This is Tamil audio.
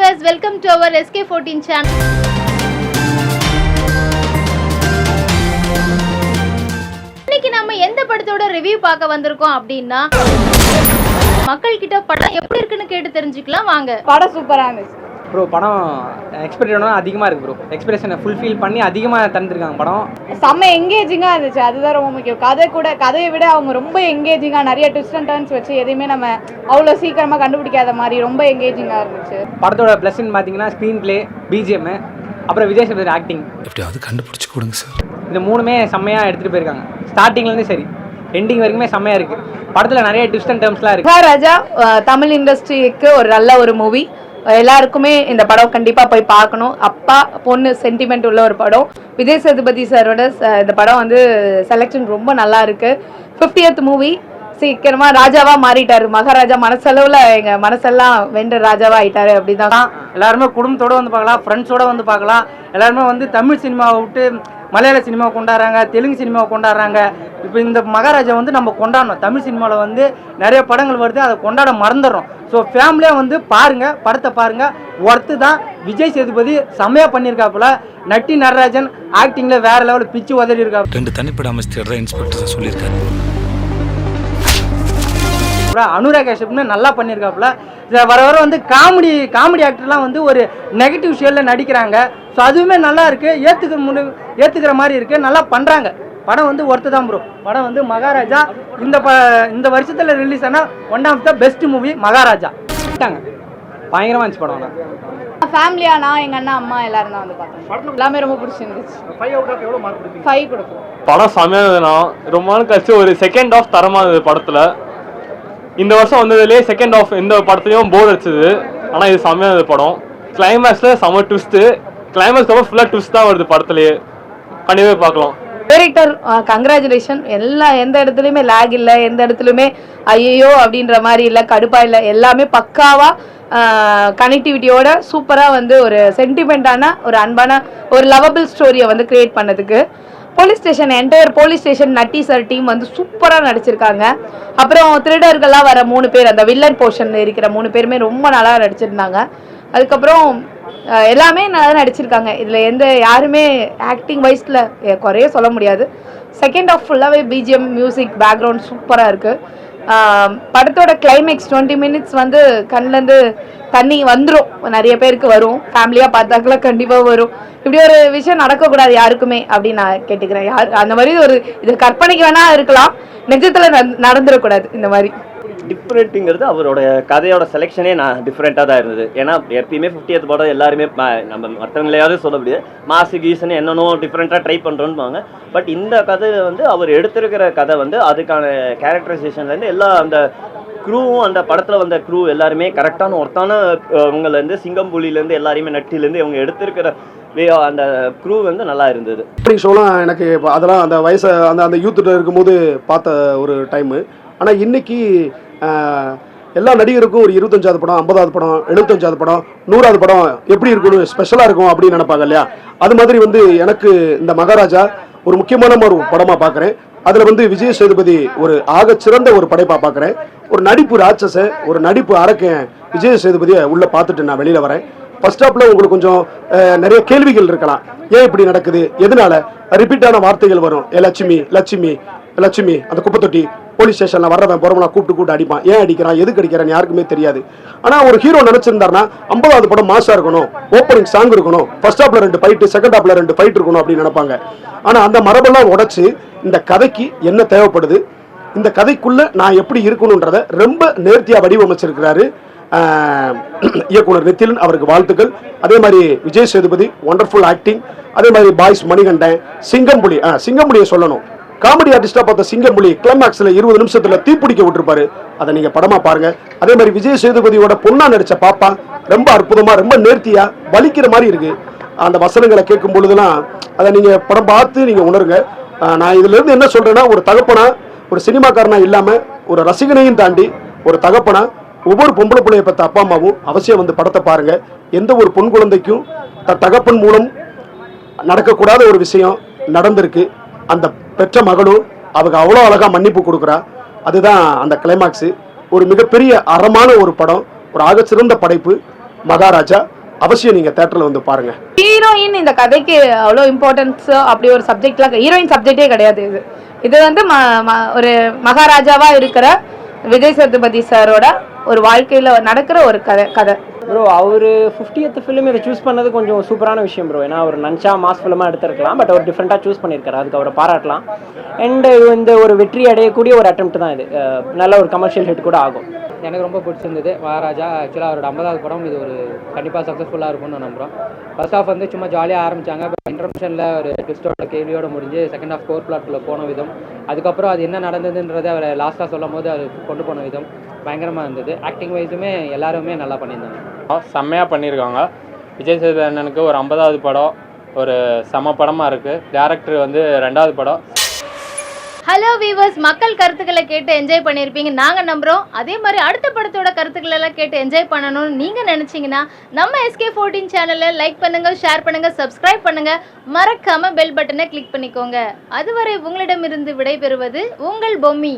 viewers, welcome to our SK14 channel. இன்னைக்கு நம்ம எந்த படத்தோட ரிவ்யூ பார்க்க வந்திருக்கோம் அப்படின்னா மக்கள் கிட்ட படம் எப்படி இருக்குன்னு கேட்டு தெரிஞ்சுக்கலாம் வாங்க. படம் சூப்பரா இருந்துச்சு ப்ரோ. படம் எக்ஸ்பெக்டேஷனோட அதிகமாக இருக்குது ப்ரோ. எக்ஸ்பெக்டேஷனை ஃபுல்ஃபில் பண்ணி அதிகமாக தந்துருக்காங்க படம். செம்ம எங்கேஜிங்காக இருந்துச்சு, அதுதான் ரொம்ப முக்கியம். கதையை விட அவங்க ரொம்ப எங்கேஜிங்காக நிறைய ட்விஸ்ட் அண்ட் டர்ன்ஸ் வச்சு எதையுமே நம்ம அவ்வளோ சீக்கிரமாக கண்டுபிடிக்காத மாதிரி ரொம்ப எங்கேஜிங்காக இருந்துச்சு. படத்தோட ப்ளஸ்ன்னு பார்த்தீங்கன்னா ஸ்க்ரீன் பிளே, பிஜிஎம், அப்புறம் விஜய் சேதுபதி ஆக்டிங். எப்படியாவது கண்டுபிடிச்சி கொடுங்க சார். இந்த மூணுமே செம்மையாக எடுத்துகிட்டு போயிருக்காங்க. ஸ்டார்டிங்லேருந்து சரி எண்டிங் வரைக்குமே செம்மையாக இருக்குது. படத்தில் நிறைய ட்விஸ்ட் அண்ட் டர்ம்ஸ்லாம் இருக்குது. மகாராஜா தமிழ் இண்டஸ்ட்ரிக்கு ஒரு நல்ல ஒரு மூவி. எல்லாருக்குமே இந்த படம் கண்டிப்பாக போய் பார்க்கணும். அப்பா பொண்ணு சென்டிமெண்ட் உள்ள ஒரு படம். விஜய் சேதுபதி சாரோட இந்த படம் வந்து செலெக்ஷன் ரொம்ப நல்லா இருக்கு. 50th மூவி, சீக்கிரமா ராஜாவா மாறிட்டாரு. மகாராஜா மனசளவுல எங்க மனசெல்லாம் வென்ற ராஜாவா ஆயிட்டாரு. அப்படிதான் எல்லாருமே குடும்பத்தோட வந்து பார்க்கலாம், ஃப்ரெண்ட்ஸோட வந்து பார்க்கலாம். எல்லாருமே வந்து தமிழ் சினிமாவை விட்டு மலையாள சினிமாவை கொண்டாடுறாங்க, தெலுங்கு சினிமாவை கொண்டாடுறாங்க. இப்போ இந்த மகாராஜா வந்து நம்ம கொண்டாடணும். தமிழ் சினிமாவில் வந்து நிறைய படங்கள் வருது, அதை கொண்டாட மறந்துடுறோம். ஸோ ஃபேமிலியாக வந்து பாருங்கள், படத்தை பாருங்கள், ஒர்த்து தான். விஜய் சேதுபதி செம்மையாக பண்ணியிருக்காப்புல. நட்டி நடராஜன் ஆக்டிங்கில் வேற லெவலில் பிச்சு உதறி இருக்காப்புல. 2 தனிப்பட அமைச்சர் இன்ஸ்பெக்டர் சொல்லியிருக்காரு. அனுராக் கஷ்யப்னு நல்லா பண்ணியிருக்காப்புல. வர வர வந்து காமெடி ஆக்டர்லாம் வந்து ஒரு நெகட்டிவ் ஷேடில் நடிக்கிறாங்க. ஸோ அதுவுமே நல்லா இருக்குது, ஏற்றுக்கிற மாதிரி இருக்குது, நல்லா பண்ணுறாங்க. படம் வந்து ஒர்த்து தான் ப்ரோ. படம் வந்து மகாராஜா இந்த வருஷத்தில் ரிலீஸ் ஆனால் one of the best movie Maharaja. பயங்கரமாக இருந்துச்சு படம். ஃபேமிலியா நான் எங்கள் அண்ணா அம்மா எல்லாரும் தான் வந்து பார்த்தோம். எல்லாமே ரொம்ப பிடிச்சிருந்துச்சு. 5 கொடுக்கும். படம் செமையானதுன்னா ரொம்ப நாள் கழிச்சு ஒரு செகண்ட் ஆஃப் தரமாக இருந்தது படத்தில். இந்த வருஷம் வந்ததுலேயே செகண்ட் ஆஃப் எந்த படத்துலையும் போர் அடிச்சது. ஆனால் இது செம்மையானது படம். கிளைமேக்ஸில் செம்ம ட்விஸ்ட்டு. கிளைமேக்ஸ் ரொம்ப ஃபுல்லாக ட்விஸ்ட் தான் வருது படத்துலையே. கண்டிப்பாக பார்க்கலாம். Director congratulation. எந்த இடத்துலையுமே லேக் இல்லை, எந்த இடத்துலையுமே ஐயோ அப்படின்ற மாதிரி இல்லை, கடுப்பா இல்லை. எல்லாமே பக்காவா கனெக்டிவிட்டியோட சூப்பராக வந்து ஒரு சென்டிமெண்ட்டான ஒரு அன்பான ஒரு லவபிள் ஸ்டோரியை வந்து கிரியேட் பண்ணதுக்கு என்டையர் போலீஸ் ஸ்டேஷன் நட்டி சார் டீம் வந்து சூப்பராக நடிச்சிருக்காங்க. அப்புறம் திருடர்கள்லாம் வர 3 பேர், அந்த வில்லன் போர்ஷனில் இருக்கிற 3 பேருமே ரொம்ப நல்லா நடிச்சிருந்தாங்க. அதுக்கப்புறம் எல்லாமே நல்லா நடிச்சிருக்காங்க. இதில் யாருமே ஆக்டிங் வைஸில் குறைய சொல்ல முடியாது. செகண்ட் ஆஃப் ஃபுல்லாகவே பிஜிஎம், மியூசிக், பேக்ரவுண்ட் சூப்பராக இருக்குது. படத்தோட கிளைமேக்ஸ் 20 minutes வந்து கண்ணிலேருந்து தண்ணி வந்துடும். நிறைய பேருக்கு வரும். ஃபேமிலியாக பார்த்தாக்கெல்லாம் கண்டிப்பாக வரும். இப்படி ஒரு விஷயம் நடக்கக்கூடாது யாருக்குமே அப்படின்னு நான் கேட்டுக்கிறேன். அந்த மாதிரி இது கற்பனைக்கு வேணால் இருக்கலாம், நிஜத்தில் நடந்துடக்கூடாது இந்த மாதிரி. டிஃப்ரெண்ட்டுங்கிறது அவரோட கதையோட செலெக்ஷனே நான் டிஃப்ரெண்ட்டாக தான் இருந்தது. ஏன்னா எப்பயுமே 50th படம் எல்லாருமே நம்ம மற்றவங்களையாவது சொல்ல முடியாது, மாசு கீசுன்னு என்னென்னோ டிஃப்ரெண்ட்டாக ட்ரை பண்ணுறோன்னு. பட் இந்த கதை வந்து அவர் எடுத்திருக்கிற கதை வந்து அதுக்கான கேரக்டரைசேஷன்லேருந்து எல்லா அந்த க்ரூவும், அந்த படத்தில் வந்த க்ரூ எல்லாருமே கரெக்டான ஒருத்தான அவங்கலேருந்து சிங்கம்புலிலேருந்து எல்லாரையுமே நட்டிலேருந்து அவங்க எடுத்திருக்கிற அந்த க்ரூ வந்து நல்லா இருந்தது. ஷோலாம் எனக்கு அதெல்லாம் அந்த வயசு அந்த யூத்தில் இருக்கும்போது பார்த்த ஒரு டைமு. ஆனால் இன்னைக்கு எல்லா நடிகருக்கும் ஒரு 25வது படம், 50வது படம், 75வது படம், 100வது படம் எப்படி இருக்கணும், ஸ்பெஷலாக இருக்கும் அப்படின்னு நினைப்பாங்க இல்லையா? அது மாதிரி வந்து எனக்கு இந்த மகாராஜா ஒரு முக்கியமான ஒரு படமாக பார்க்குறேன். அதில் வந்து விஜய் சேதுபதி ஒரு ஆகச்சிறந்த ஒரு படைப்பாக பார்க்குறேன். ஒரு நடிப்பு ராட்சச, ஒரு நடிப்பு அரக்கன் விஜய் சேதுபதியை உள்ளே பார்த்துட்டு நான் வெளியில் வரேன். ஃபர்ஸ்ட் ஹாஃப்ல உங்களுக்கு கொஞ்சம் நிறைய கேள்விகள் இருக்கலாம். ஏன் இப்படி நடக்குது, எதனால ரிப்பீட்டான வார்த்தைகள் வரும். லட்சுமி லட்சுமி லட்சுமி, அந்த குப்பத்தொட்டி போலீஸ் ஸ்டேஷன்ல வர்றவன் போறவனா கூப்பிட்டு அடிப்பான். ஏன் அடிக்கிறான், எதுக்கு அடிக்கிறான் யாருக்குமே தெரியாது. ஆனா ஒரு ஹீரோ நினைச்சிருந்தாருன்னா 50வது படம் மாசா இருக்கணும், ஓப்பனிங் சாங் இருக்கணும், ஃபர்ஸ்ட் ஹாஃப்ல 2 ஃபைட், செகண்ட் ஹாஃப்ல 2 ஃபைட் இருக்கணும் அப்படின்னு நினைப்பாங்க. ஆனா அந்த மரபெல்லாம் உடைச்சு இந்த கதைக்கு என்ன தேவைப்படுது, இந்த கதைக்குள்ள நான் எப்படி இருக்கணும்ன்றத ரொம்ப நேர்த்தியா வடிவமைச்சிருக்கிறாரு இயக்குனர் நித்திலன். அவருக்கு வாழ்த்துக்கள். அதே மாதிரி விஜய் சேதுபதி ஒண்டர்ஃபுல் ஆக்டிங். அதே மாதிரி பாய்ஸ் மணிகண்டன், சிங்கம்புலியை சொல்லணும். காமெடி ஆர்டிஸ்டா பார்த்த சிங்கம்புலி கிளைமேக்ஸ்ல 20 நிமிஷத்துல தீப்பிடிக்க விட்டுருப்பாரு. அதை நீங்க படமா பாருங்க. அதே மாதிரி விஜய் சேதுபதியோட பொண்ணா நடிச்ச பாப்பா ரொம்ப அற்புதமா, ரொம்ப நேர்த்தியா, வலிக்கிற மாதிரி இருக்கு. அந்த வசனங்களை கேட்கும் பொழுதுலாம் அதை நீங்க படம் பார்த்து நீங்க உணருங்க. நான் இதுல இருந்து என்ன சொல்றேன்னா, ஒரு தகப்பனா, ஒரு சினிமாக்காரனா இல்லாம ஒரு ரசிகனையும் தாண்டி ஒரு தகப்பனா, ஒவ்வொரு பொம்பளை பிள்ளைய பத்த அப்பா அம்மாவும் அவசியம் வந்து படத்தை பாருங்க. எந்த ஒரு பொன் குழந்தைக்கும் தகப்பன் மூலம் நடக்கக்கூடாத ஒரு விஷயம் நடந்திருக்கு. அந்த பெற்ற மகளும் அவங்க அவ்வளோ அழகா மன்னிப்பு கொடுக்குறா. அதுதான் அந்த கிளைமாக்ஸ். ஒரு மிகப்பெரிய அறமான ஒரு படம், ஒரு ஆகச்சிறந்த படைப்பு மகாராஜா. அவசியம் நீங்கள் தேட்டரில் வந்து பாருங்கள். ஹீரோயின் இந்த கதைக்கு அவ்வளோ இம்பார்ட்டன்ஸ் அப்படி ஒரு சப்ஜெக்ட்லாம் ஹீரோயின் சப்ஜெக்டே கிடையாது. இது வந்து ஒரு மகாராஜாவா இருக்கிற விஜய் சேதுபதி சாரோட ஒரு வாழ்க்கையில நடக்கிற ஒரு கதை. ப்ரோ அவர் 50th ஃபிலிம் இதை சூஸ் பண்ணது கொஞ்சம் சூப்பரான விஷயம் ப்ரோ. ஏன்னா அவர் நன்ச்சா மாஸ் ஃபிலிமாக எடுத்திருக்கலாம், பட் அவர் டிஃப்ரெண்ட்டாக சூஸ் பண்ணியிருக்காரு, அதுக்கு அவரை பாராட்டலாம். அண்ட் இந்த ஒரு வெற்றி அடையக்கூடிய ஒரு அட்டெம்ப்ட் தான் இது. நல்ல ஒரு கமர்ஷியல் ஹிட் கூட ஆகும். எனக்கு ரொம்ப பிடிச்சிருந்தது மகாராஜா. ஆக்சுவலாக அவரோட 50வது படம் இது ஒரு கண்டிப்பாக சக்ஸஸ்ஃபுல்லாக இருக்கும்னு நான் நம்புகிறோம். ஃபர்ஸ்ட் ஹாஃப் வந்து சும்மா ஜாலியாக ஆரம்பித்தாங்க, இன்டர்மிஷனில் ஒரு ட்விஸ்டோட கேள்வியோட முடிஞ்சு செகண்ட் ஹாஃப் கோர் பிளாட்டில் போன விதம், அதுக்கப்புறம் அது என்ன நடந்ததுன்றதை அவர் லாஸ்ட்டாக சொல்லும் போது அது கொண்டு போன விதம் பயங்கரமாக இருந்தது. ஆக்டிங் வைஸுமே எல்லாருமே நல்லா பண்ணியிருந்தாங்க. செம்மையாக பண்ணியிருக்காங்க. விஜய் சேதுபதி அண்ணனுக்கு ஒரு 50வது படம் ஒரு செம படமாக இருக்குது. டேரக்டர் வந்து 2வது படம். ஹலோ வீவர்ஸ், மக்கள் கருத்துக்களை கேட்டு என்ஜாய் பண்ணியிருப்பீங்க நாங்க நம்புறோம். அதே மாதிரி அடுத்த படத்தோட கருத்துக்களை எல்லாம் கேட்டு என்ஜாய் பண்ணணும்னு நீங்க நினைச்சீங்கன்னா நம்ம SK14 சேனலை லைக் பண்ணுங்க, ஷேர் பண்ணுங்க, சப்ஸ்கிரைப் பண்ணுங்க, மறக்காம பெல் பட்டனை கிளிக் பண்ணிக்கோங்க. அதுவரை உங்களிடமிருந்து விடைபெறுவது உங்கள் பொம்மி.